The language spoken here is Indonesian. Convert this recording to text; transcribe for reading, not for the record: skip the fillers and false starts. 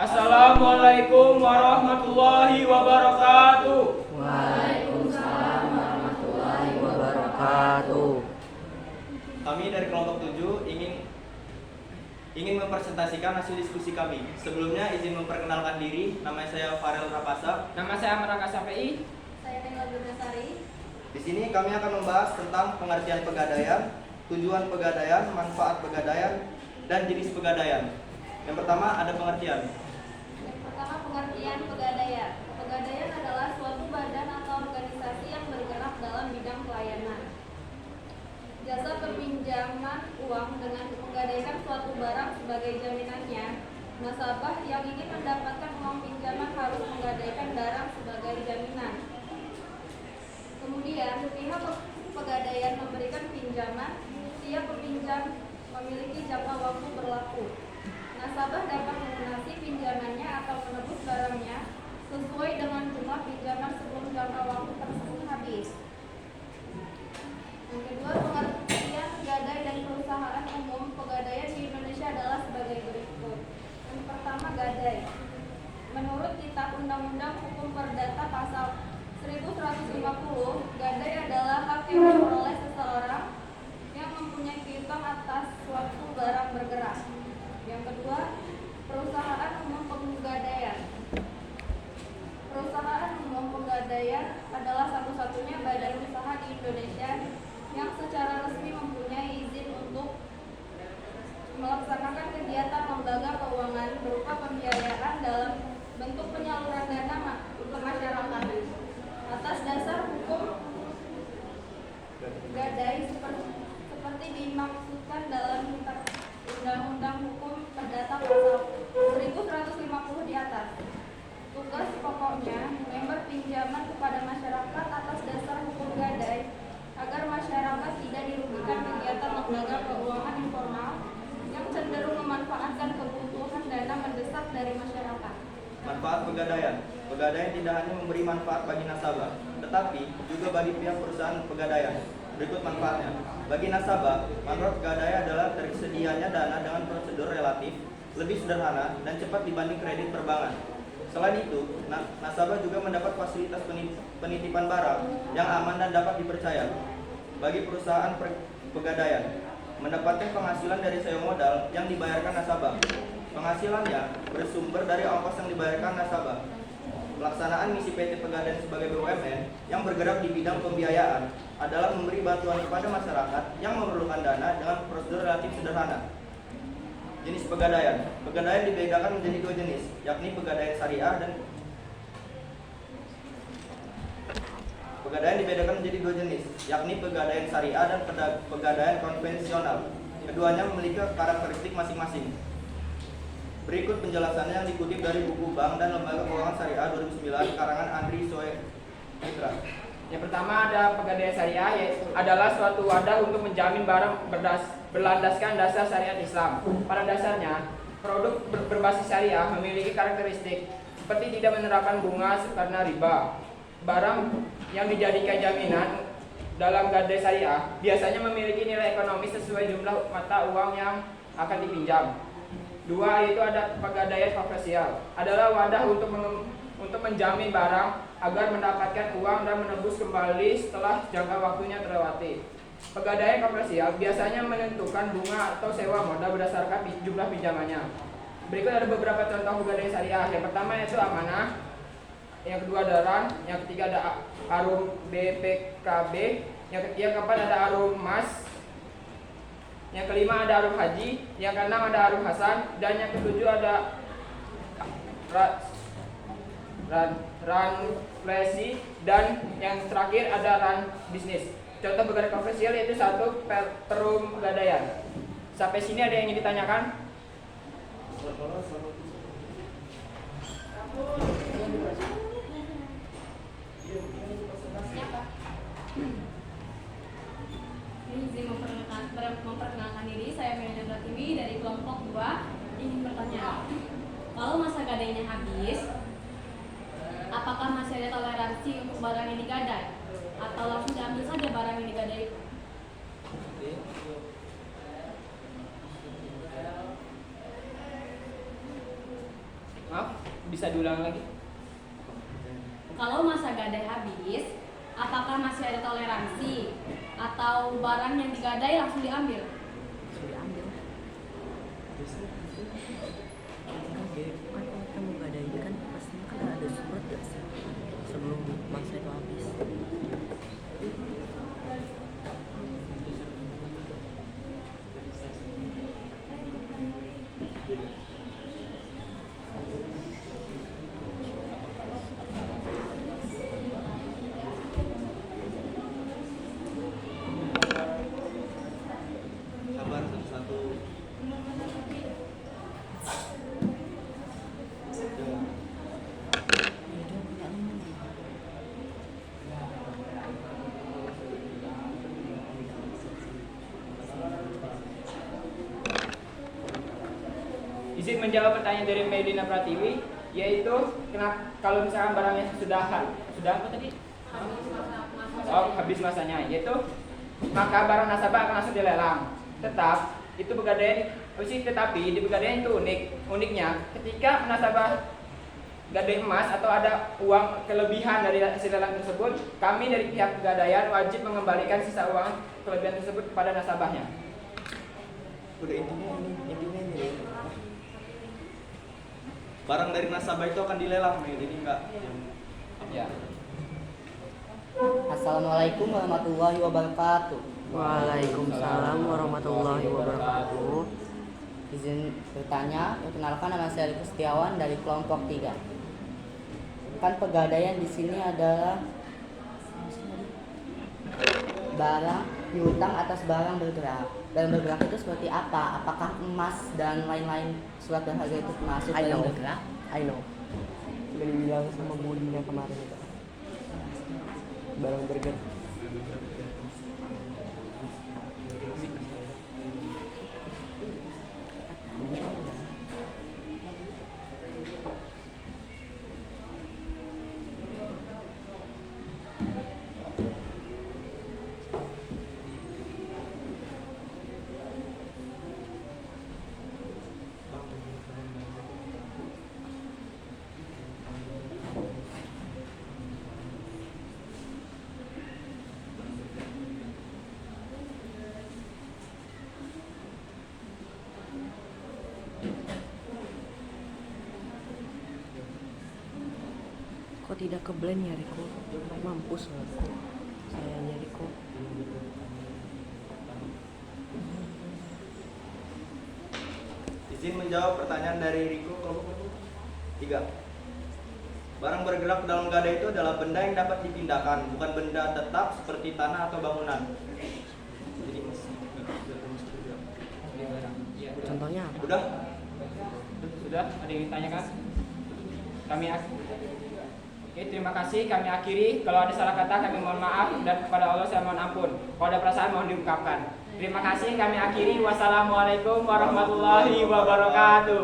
Assalamualaikum warahmatullahi wabarakatuh. Waalaikumsalam warahmatullahi wabarakatuh. Kami dari kelompok 7 ingin mempresentasikan hasil diskusi kami. Sebelumnya izin memperkenalkan diri. Nama saya Farel Rapasa. Nama saya Meraka Syafii. Saya Tengah Berdasari. Di sini kami akan membahas tentang pengertian pegadaian, tujuan pegadaian, manfaat pegadaian, dan jenis pegadaian. Yang pertama ada pengertian. Yang pertama, pengertian pegadaian. Pegadaian adalah suatu badan atau organisasi yang bergerak dalam bidang pelayanan. Jasa peminjaman uang dengan menggadaikan suatu barang sebagai jaminannya. Nasabah yang ingin mendapatkan uang pinjaman harus menggadaikan barang sebagai jaminan. Kemudian, pihak pegadaian memberikan pinjaman, setiap peminjam memiliki jangka waktu berlaku. Nasabah dapat melunasi pinjamannya atau menebus barangnya sesuai dengan jumlah pinjaman sebelum jangka waktu tersebut habis. Yang kedua, pengertian gadai dan perusahaan umum. Pegadaian di Indonesia adalah sebagai berikut. Yang pertama, gadai. Menurut Kitab Undang-Undang Hukum Perdata Pasal 1150, gadai adalah hak yang diperoleh seseorang yang mempunyai piutang atas suatu barang bergerak. Yang kedua, perusahaan umum pegadaian. Perusahaan umum pegadaian adalah satu-satunya badan usaha di Indonesia yang secara resmi mempunyai izin untuk melaksanakan kegiatan lembaga keuangan berupa pembiayaan dalam bentuk penyaluran dana ke masyarakat atas dasar hukum gadai seperti dimaksudkan dalam Kitab Undang-Undang Hukum Perdata Pasal 1150 di atas. Tugas pokoknya member pinjaman kepada masyarakat atas dasar hukum gadai agar masyarakat tidak dirugikan kegiatan lembaga keuangan informal yang cenderung memanfaatkan kebutuhan dana mendesak dari masyarakat. Manfaat pegadaian. Pegadaian tidak hanya memberi manfaat bagi nasabah, tetapi juga bagi pihak perusahaan pegadaian. Berikut manfaatnya. Bagi nasabah, manfaat pegadaian adalah tersedianya dana dengan prosedur relatif lebih sederhana dan cepat dibanding kredit perbankan. Selain itu, nasabah juga mendapat fasilitas penitipan barang yang aman dan dapat dipercaya. Bagi perusahaan pegadaian, mendapatkan penghasilan dari sewa modal yang dibayarkan nasabah. Penghasilannya bersumber dari ongkos yang dibayarkan nasabah. Pelaksanaan misi PT Pegadaian sebagai BUMN yang bergerak di bidang pembiayaan adalah memberi bantuan kepada masyarakat yang memerlukan dana dengan prosedur relatif sederhana. Jenis pegadaian. Pegadaian dibedakan menjadi dua jenis, yakni pegadaian syariah dan pegadaian konvensional. Keduanya memiliki karakteristik masing-masing. Berikut penjelasannya yang dikutip dari buku Bank dan Lembaga Keuangan Syariah 2009 karangan Andri Soeitra. Yang pertama ada pegadaian syariah, yaitu adalah suatu wadah untuk menjamin barang berlandaskan dasar syariat Islam. Pada dasarnya, produk berbasis syariah memiliki karakteristik seperti tidak menerapkan bunga karena riba. Barang yang dijadikan jaminan dalam gadai syariah biasanya memiliki nilai ekonomis sesuai jumlah mata uang yang akan dipinjam. Dua, yaitu ada pegadaian komersial, adalah wadah untuk menjamin barang agar mendapatkan uang dan menebus kembali setelah jangka waktunya terlewati. Pegadaian komersial biasanya menentukan bunga atau sewa modal berdasarkan jumlah pinjamannya. Berikut ada beberapa contoh pegadaian syariah. Yang pertama yaitu amanah, yang kedua ada RAN, yang ketiga ada Arum BPKB, yang keempat ada Arum Mas, yang kelima ada Arum Haji, yang keenam ada Arum Hasan, dan yang ketujuh ada RAN Flesi, dan yang terakhir ada RAN Bisnis. Contoh pegadaian komersial yaitu satu Perum Pegadaian. Sampai sini ada yang ingin ditanyakan? Izin memperkenalkan diri, saya Manajer Pratiwi dari kelompok 2. Ingin bertanya, kalau masa gadainya habis, apakah masih ada toleransi untuk barang yang digadai? Atau langsung diambil saja barang yang digadai? Maaf, bisa diulang lagi? Kalau masa gadai habis, apakah masih ada toleransi atau barang yang digadai langsung diambil? Sudah diambil. Kan kalau kita mau gadai kan pastinya kan ada surat ya sih sebelum masa itu habis. Sabar satu-satu. Izin menjawab pertanyaan dari Medina Pratiwi, yaitu kenapa kalau misalkan barangnya sudah apa tadi? Habis masanya, yaitu maka barang nasabah akan langsung dilelang. Tetapi di pegadaian itu uniknya ketika nasabah gadai emas atau ada uang kelebihan dari hasil lelang tersebut, kami dari pihak pegadaian wajib mengembalikan sisa uang kelebihan tersebut kepada nasabahnya. Udah intinya ini. Barang dari nasabah itu akan dilelang, jadi enggak. Ya. Assalamualaikum warahmatullahi wabarakatuh. Waalaikumsalam warahmatullahi wabarakatuh. Izin bertanya, perkenalkan nama saya Riko Setiawan dari kelompok 3. Kan pegadaian di sini adalah barang piutang atas barang bergerak. Barang bergerak itu seperti apa? Apakah emas dan lain-lain surat berharga itu termasuk I barang know. bergerak? I know. Sudah dibilang sama Budina kemarin itu. Barang burger. Kok tidak ke blend ya Riko? Mampus lah aku. Sayangnya Riko. Izin menjawab pertanyaan dari Riko kelompok 3. Barang bergerak dalam gadai itu adalah benda yang dapat dipindahkan, bukan benda tetap seperti tanah atau bangunan. Jadi Contohnya apa? udah. Sudah? Ada yang ditanyakan? Oke, terima kasih. Kami akhiri. Kalau ada salah kata kami mohon maaf dan kepada Allah saya mohon ampun. Kalau ada perasaan mohon diungkapkan. Terima kasih. Kami akhiri. Wassalamualaikum warahmatullahi wabarakatuh.